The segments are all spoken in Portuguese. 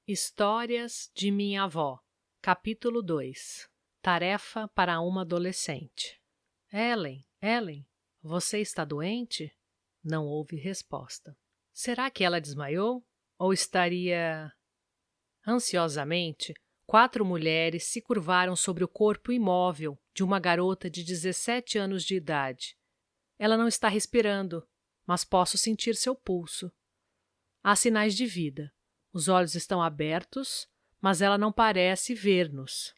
Histórias de minha avó, capítulo 2. Tarefa para uma adolescente. Ellen, você está doente? Não houve resposta. Será que ela desmaiou? Ou estaria... Ansiosamente, 4 mulheres se curvaram sobre o corpo imóvel de uma garota de 17 anos de idade. Ela não está respirando, mas posso sentir seu pulso. Há sinais de vida. Os olhos estão abertos, mas ela não parece ver-nos.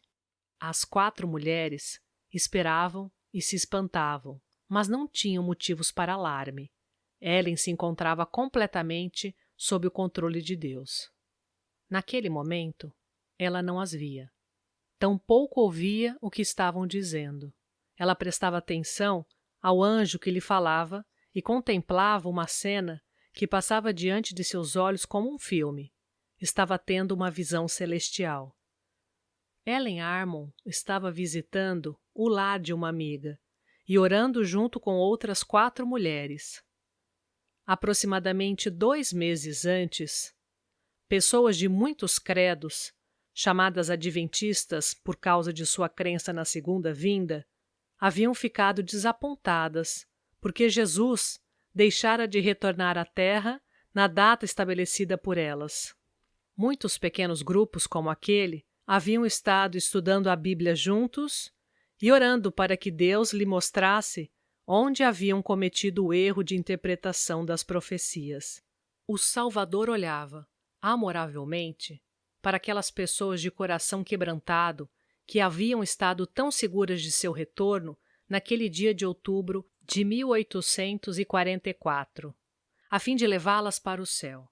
As 4 mulheres esperavam e se espantavam, mas não tinham motivos para alarme. Ellen se encontrava completamente sob o controle de Deus. Naquele momento, ela não as via. Tampouco ouvia o que estavam dizendo. Ela prestava atenção ao anjo que lhe falava e contemplava uma cena que passava diante de seus olhos como um filme. Estava tendo uma visão celestial. Ellen Armon estava visitando o lar de uma amiga e orando junto com outras 4 mulheres. Aproximadamente 2 meses antes, pessoas de muitos credos, chamadas adventistas por causa de sua crença na segunda vinda, haviam ficado desapontadas porque Jesus deixara de retornar à Terra na data estabelecida por elas. Muitos pequenos grupos como aquele haviam estado estudando a Bíblia juntos e orando para que Deus lhe mostrasse onde haviam cometido o erro de interpretação das profecias. O Salvador olhava, amoravelmente, para aquelas pessoas de coração quebrantado que haviam estado tão seguras de seu retorno naquele dia de outubro de 1844, a fim de levá-las para o céu.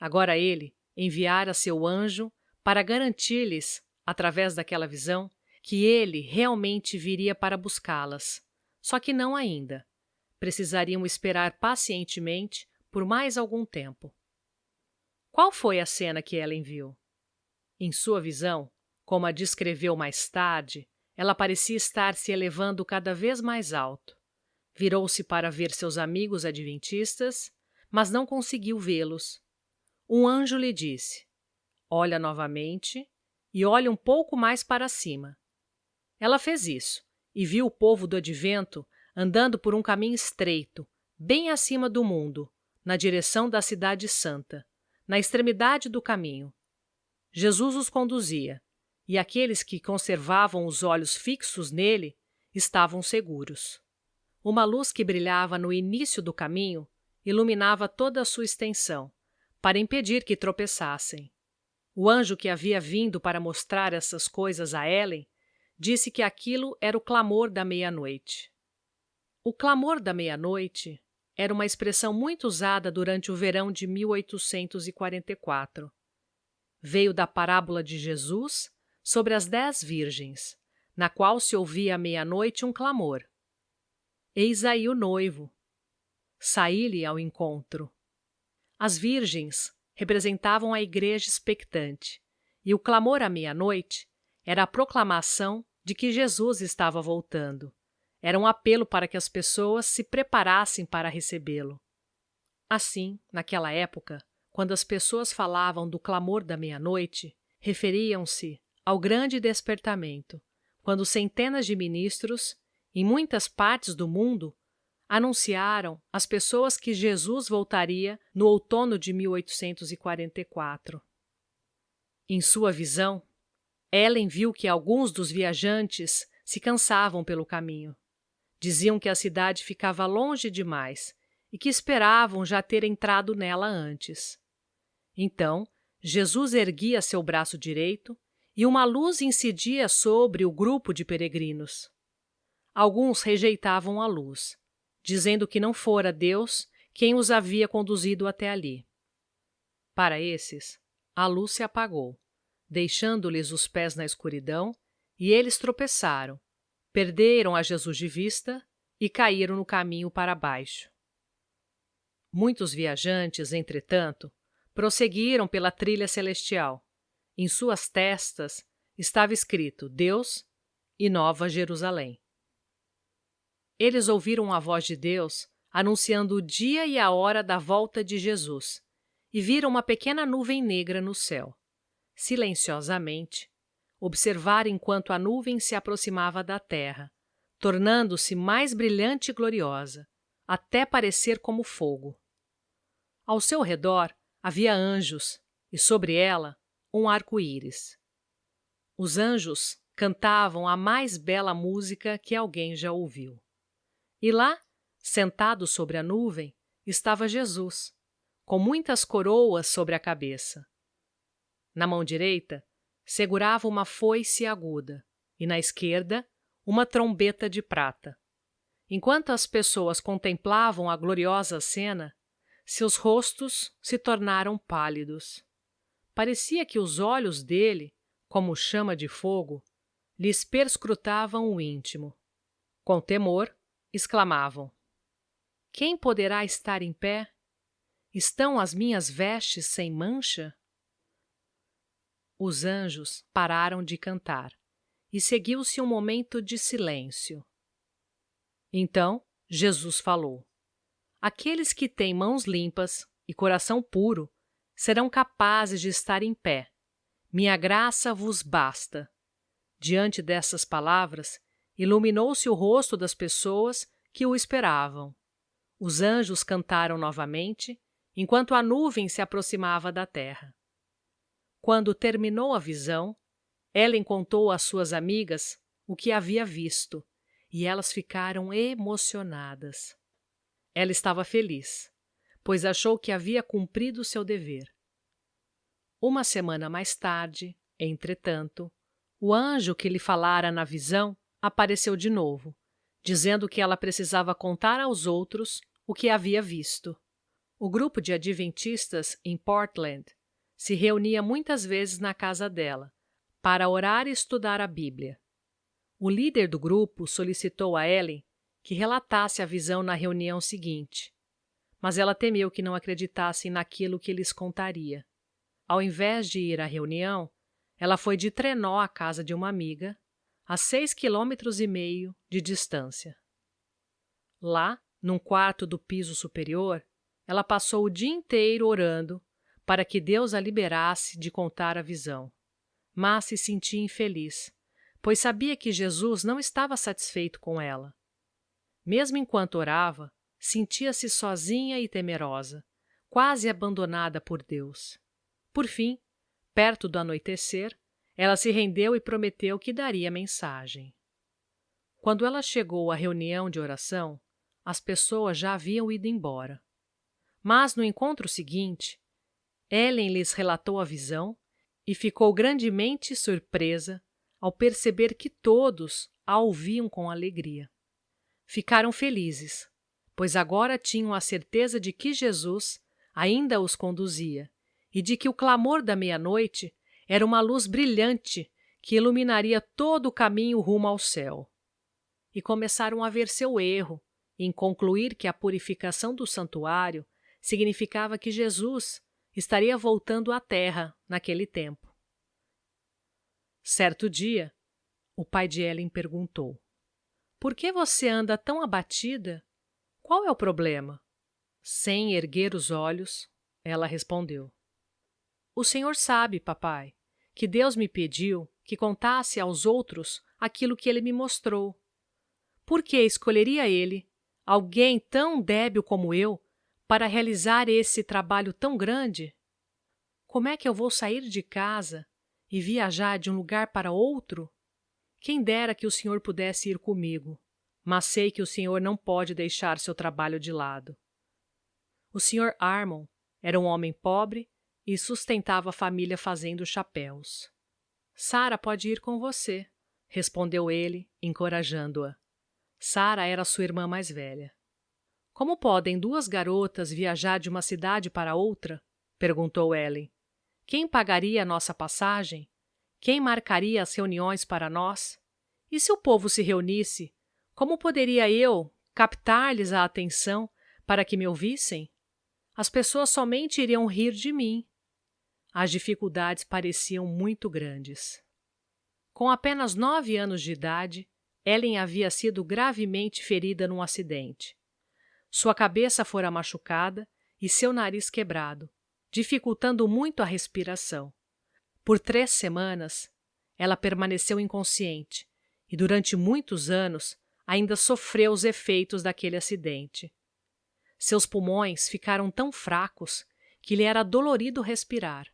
Agora ele enviara seu anjo para garantir-lhes, através daquela visão, que ele realmente viria para buscá-las. Só que não ainda. Precisariam esperar pacientemente por mais algum tempo. Qual foi a cena que ela viu? Em sua visão, como a descreveu mais tarde, ela parecia estar se elevando cada vez mais alto. Virou-se para ver seus amigos adventistas, mas não conseguiu vê-los. Um anjo lhe disse: olha novamente e olhe um pouco mais para cima. Ela fez isso e viu o povo do advento andando por um caminho estreito, bem acima do mundo, na direção da cidade santa, na extremidade do caminho. Jesus os conduzia, e aqueles que conservavam os olhos fixos nele estavam seguros. Uma luz que brilhava no início do caminho iluminava toda a sua extensão, para impedir que tropeçassem. O anjo que havia vindo para mostrar essas coisas a Ellen disse que aquilo era o clamor da meia-noite. O clamor da meia-noite era uma expressão muito usada durante o verão de 1844. Veio da parábola de Jesus sobre as 10 virgens, na qual se ouvia à meia-noite um clamor. Eis aí o noivo. Saí-lhe ao encontro. As virgens representavam a igreja expectante, e o clamor à meia-noite era a proclamação de que Jesus estava voltando. Era um apelo para que as pessoas se preparassem para recebê-lo. Assim, naquela época, quando as pessoas falavam do clamor da meia-noite, referiam-se ao grande despertamento, quando centenas de ministros, em muitas partes do mundo, anunciaram às pessoas que Jesus voltaria no outono de 1844. Em sua visão, Ellen viu que alguns dos viajantes se cansavam pelo caminho. Diziam que a cidade ficava longe demais e que esperavam já ter entrado nela antes. Então, Jesus erguia seu braço direito e uma luz incidia sobre o grupo de peregrinos. Alguns rejeitavam a luz, dizendo que não fora Deus quem os havia conduzido até ali. Para esses, a luz se apagou, deixando-lhes os pés na escuridão, e eles tropeçaram, perderam a Jesus de vista e caíram no caminho para baixo. Muitos viajantes, entretanto, prosseguiram pela trilha celestial. Em suas testas estava escrito Deus e Nova Jerusalém. Eles ouviram a voz de Deus anunciando o dia e a hora da volta de Jesus e viram uma pequena nuvem negra no céu. Silenciosamente, observaram enquanto a nuvem se aproximava da terra, tornando-se mais brilhante e gloriosa, até parecer como fogo. Ao seu redor havia anjos, e sobre ela um arco-íris. Os anjos cantavam a mais bela música que alguém já ouviu. E lá, sentado sobre a nuvem, estava Jesus, com muitas coroas sobre a cabeça. Na mão direita, segurava uma foice aguda, e na esquerda, uma trombeta de prata. Enquanto as pessoas contemplavam a gloriosa cena, seus rostos se tornaram pálidos. Parecia que os olhos dele, como chama de fogo, lhes perscrutavam o íntimo. Com temor, exclamavam: Quem poderá estar em pé? Estão as minhas vestes sem mancha? Os anjos pararam de cantar, e seguiu-se um momento de silêncio. Então, Jesus falou: Aqueles que têm mãos limpas e coração puro serão capazes de estar em pé. Minha graça vos basta. Diante dessas palavras, iluminou-se o rosto das pessoas que o esperavam. Os anjos cantaram novamente, enquanto a nuvem se aproximava da terra. Quando terminou a visão, Ellen contou às suas amigas o que havia visto, e elas ficaram emocionadas. Ela estava feliz, pois achou que havia cumprido seu dever. Uma semana mais tarde, entretanto, o anjo que lhe falara na visão apareceu de novo, dizendo que ela precisava contar aos outros o que havia visto. O grupo de adventistas em Portland se reunia muitas vezes na casa dela, para orar e estudar a Bíblia. O líder do grupo solicitou a Ellen que relatasse a visão na reunião seguinte, mas ela temeu que não acreditassem naquilo que lhes contaria. Ao invés de ir à reunião, ela foi de trenó à casa de uma amiga, a 6,5 quilômetros de distância. Lá, num quarto do piso superior, ela passou o dia inteiro orando para que Deus a liberasse de contar a visão. Mas se sentia infeliz, pois sabia que Jesus não estava satisfeito com ela. Mesmo enquanto orava, sentia-se sozinha e temerosa, quase abandonada por Deus. Por fim, perto do anoitecer, ela se rendeu e prometeu que daria mensagem. Quando ela chegou à reunião de oração, as pessoas já haviam ido embora. Mas no encontro seguinte, Ellen lhes relatou a visão e ficou grandemente surpresa ao perceber que todos a ouviam com alegria. Ficaram felizes, pois agora tinham a certeza de que Jesus ainda os conduzia e de que o clamor da meia-noite era uma luz brilhante que iluminaria todo o caminho rumo ao céu. E começaram a ver seu erro em concluir que a purificação do santuário significava que Jesus estaria voltando à terra naquele tempo. Certo dia, o pai de Ellen perguntou: Por que você anda tão abatida? Qual é o problema? Sem erguer os olhos, ela respondeu: O senhor sabe, papai, que Deus me pediu que contasse aos outros aquilo que ele me mostrou. Por que escolheria ele, alguém tão débil como eu, para realizar esse trabalho tão grande? Como é que eu vou sair de casa e viajar de um lugar para outro? Quem dera que o senhor pudesse ir comigo, mas sei que o senhor não pode deixar seu trabalho de lado. O Sr. Armon era um homem pobre e sustentava a família fazendo chapéus. Sarah pode ir com você, respondeu ele, encorajando-a. Sarah era sua irmã mais velha. Como podem duas garotas viajar de uma cidade para outra? Perguntou Ellen. Quem pagaria a nossa passagem? Quem marcaria as reuniões para nós? E se o povo se reunisse, como poderia eu captar-lhes a atenção para que me ouvissem? As pessoas somente iriam rir de mim. As dificuldades pareciam muito grandes. Com apenas 9 anos de idade, Ellen havia sido gravemente ferida num acidente. Sua cabeça fora machucada e seu nariz quebrado, dificultando muito a respiração. Por 3 semanas, ela permaneceu inconsciente e durante muitos anos ainda sofreu os efeitos daquele acidente. Seus pulmões ficaram tão fracos que lhe era dolorido respirar.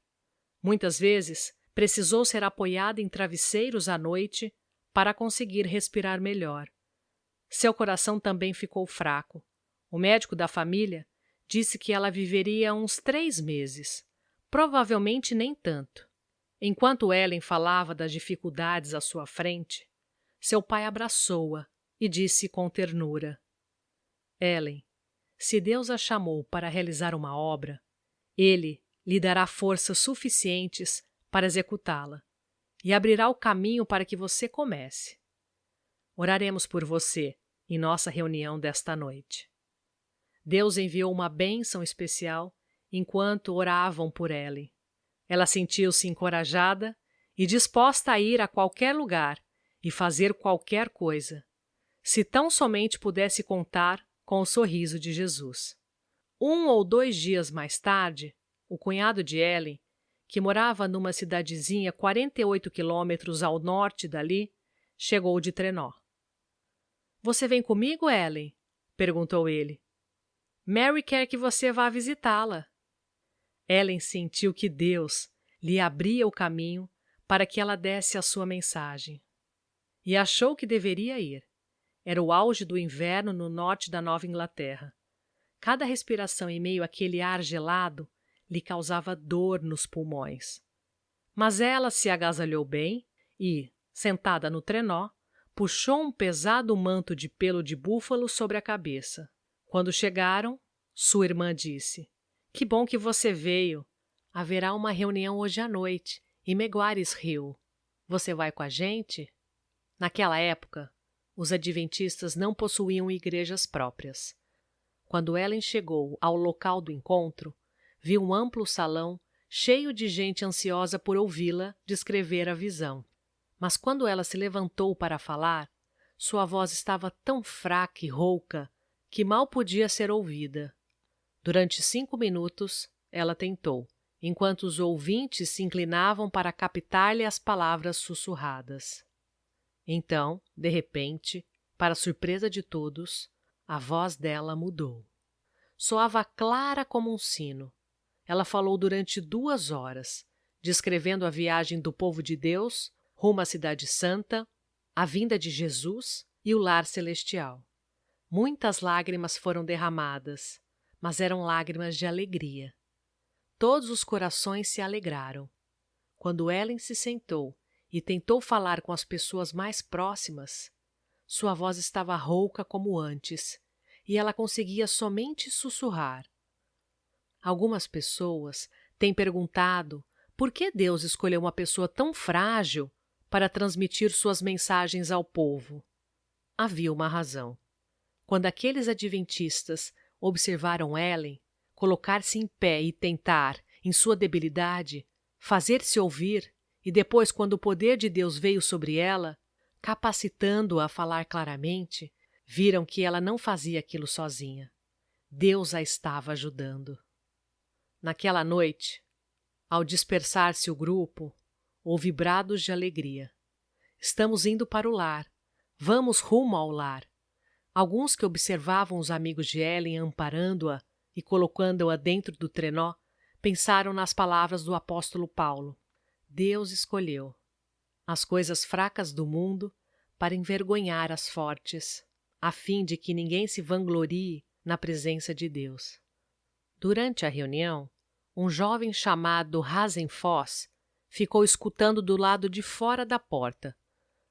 Muitas vezes, precisou ser apoiada em travesseiros à noite para conseguir respirar melhor. Seu coração também ficou fraco. O médico da família disse que ela viveria uns 3 meses, provavelmente nem tanto. Enquanto Ellen falava das dificuldades à sua frente, seu pai abraçou-a e disse com ternura: Ellen, se Deus a chamou para realizar uma obra, Ele lhe dará forças suficientes para executá-la e abrirá o caminho para que você comece. Oraremos por você em nossa reunião desta noite. Deus enviou uma bênção especial enquanto oravam por Ellen. Ela sentiu-se encorajada e disposta a ir a qualquer lugar e fazer qualquer coisa, se tão somente pudesse contar com o sorriso de Jesus. 1 ou 2 dias mais tarde, o cunhado de Ellen, que morava numa cidadezinha 48 quilômetros ao norte dali, chegou de trenó. — Você vem comigo, Ellen? Perguntou ele. — Mary quer que você vá visitá-la. Ellen sentiu que Deus lhe abria o caminho para que ela desse a sua mensagem. E achou que deveria ir. Era o auge do inverno no norte da Nova Inglaterra. Cada respiração em meio àquele ar gelado lhe causava dor nos pulmões. Mas ela se agasalhou bem e, sentada no trenó, puxou um pesado manto de pelo de búfalo sobre a cabeça. Quando chegaram, sua irmã disse: — Que bom que você veio. Haverá uma reunião hoje à noite, em Meguares Hill. Você vai com a gente? Naquela época, os adventistas não possuíam igrejas próprias. Quando Ellen chegou ao local do encontro, viu um amplo salão cheio de gente ansiosa por ouvi-la descrever a visão. Mas quando ela se levantou para falar, sua voz estava tão fraca e rouca que mal podia ser ouvida. Durante 5 minutos, ela tentou, enquanto os ouvintes se inclinavam para captar-lhe as palavras sussurradas. Então, de repente, para surpresa de todos, a voz dela mudou. Soava clara como um sino. Ela falou durante 2 horas, descrevendo a viagem do povo de Deus rumo à Cidade Santa, a vinda de Jesus e o lar celestial. Muitas lágrimas foram derramadas, mas eram lágrimas de alegria. Todos os corações se alegraram. Quando Ellen se sentou e tentou falar com as pessoas mais próximas, sua voz estava rouca como antes, e ela conseguia somente sussurrar. Algumas pessoas têm perguntado por que Deus escolheu uma pessoa tão frágil para transmitir suas mensagens ao povo. Havia uma razão. Quando aqueles adventistas observaram Ellen colocar-se em pé e tentar, em sua debilidade, fazer-se ouvir, e depois, quando o poder de Deus veio sobre ela, capacitando-a a falar claramente, viram que ela não fazia aquilo sozinha. Deus a estava ajudando. Naquela noite, ao dispersar-se o grupo, houve brados de alegria. Estamos indo para o lar. Vamos rumo ao lar. Alguns que observavam os amigos de Ellen amparando-a e colocando-a dentro do trenó, pensaram nas palavras do apóstolo Paulo. Deus escolheu as coisas fracas do mundo para envergonhar as fortes, a fim de que ninguém se vanglorie na presença de Deus. Durante a reunião, um jovem chamado Hasenfoss ficou escutando do lado de fora da porta.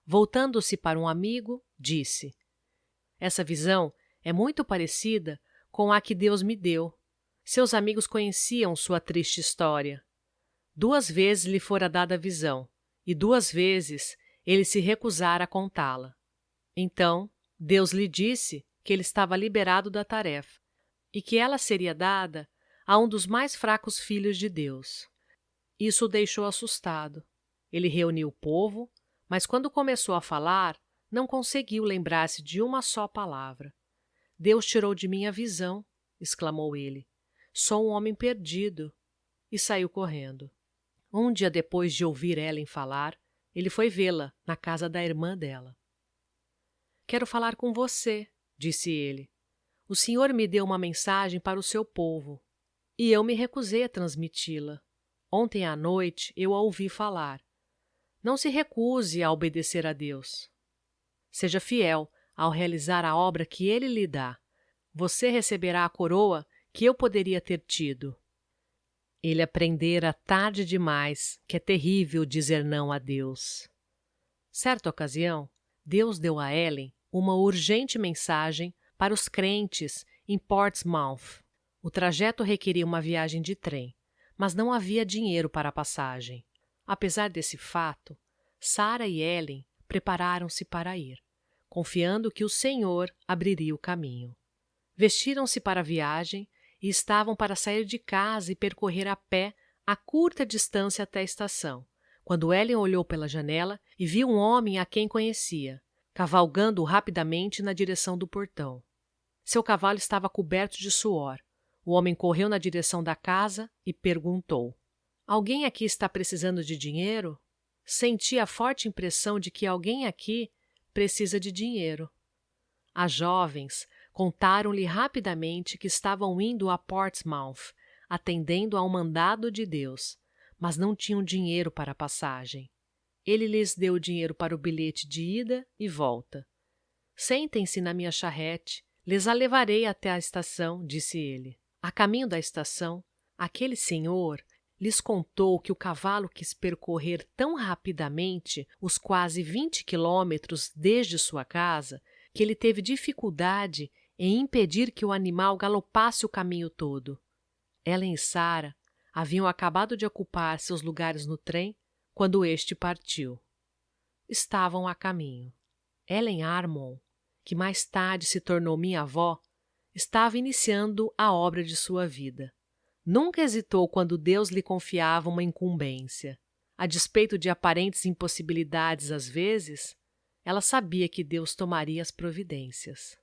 Voltando-se para um amigo, disse: Essa visão é muito parecida com a que Deus me deu. Seus amigos conheciam sua triste história. 2 vezes lhe fora dada a visão, e 2 vezes ele se recusara a contá-la. Então, Deus lhe disse que ele estava liberado da tarefa, e que ela seria dada a um dos mais fracos filhos de Deus. Isso o deixou assustado. Ele reuniu o povo, mas quando começou a falar, não conseguiu lembrar-se de uma só palavra. Deus tirou de mim a visão, exclamou ele. Sou um homem perdido. e saiu correndo. Um dia depois de ouvir Ellen falar, ele foi vê-la na casa da irmã dela. Quero falar com você, disse ele. O senhor me deu uma mensagem para o seu povo, e eu me recusei a transmiti-la. Ontem à noite eu a ouvi falar. Não se recuse a obedecer a Deus. Seja fiel ao realizar a obra que Ele lhe dá. Você receberá a coroa que eu poderia ter tido. Ele aprendera tarde demais que é terrível dizer não a Deus. Certa ocasião, Deus deu a Ellen uma urgente mensagem para os crentes em Portsmouth. O trajeto requeria uma viagem de trem, mas não havia dinheiro para a passagem. Apesar desse fato, Sarah e Ellen prepararam-se para ir, confiando que o Senhor abriria o caminho. Vestiram-se para a viagem e estavam para sair de casa e percorrer a pé a curta distância até a estação, quando Ellen olhou pela janela e viu um homem a quem conhecia, cavalgando rapidamente na direção do portão. Seu cavalo estava coberto de suor. O homem correu na direção da casa e perguntou: "Alguém aqui está precisando de dinheiro?" Senti a forte impressão de que alguém aqui precisa de dinheiro. As jovens contaram-lhe rapidamente que estavam indo a Portsmouth, atendendo a um mandado de Deus, mas não tinham dinheiro para a passagem. Ele lhes deu dinheiro para o bilhete de ida e volta. "Sentem-se na minha charrete, lhes a levarei até a estação", disse ele. A caminho da estação, aquele senhor lhes contou que o cavalo quis percorrer tão rapidamente os quase 20 quilômetros desde sua casa que ele teve dificuldade em impedir que o animal galopasse o caminho todo. Ellen e Sarah haviam acabado de ocupar seus lugares no trem quando este partiu. Estavam a caminho. Ellen Armon, que mais tarde se tornou minha avó, estava iniciando a obra de sua vida. Nunca hesitou quando Deus lhe confiava uma incumbência. A despeito de aparentes impossibilidades às vezes, ela sabia que Deus tomaria as providências.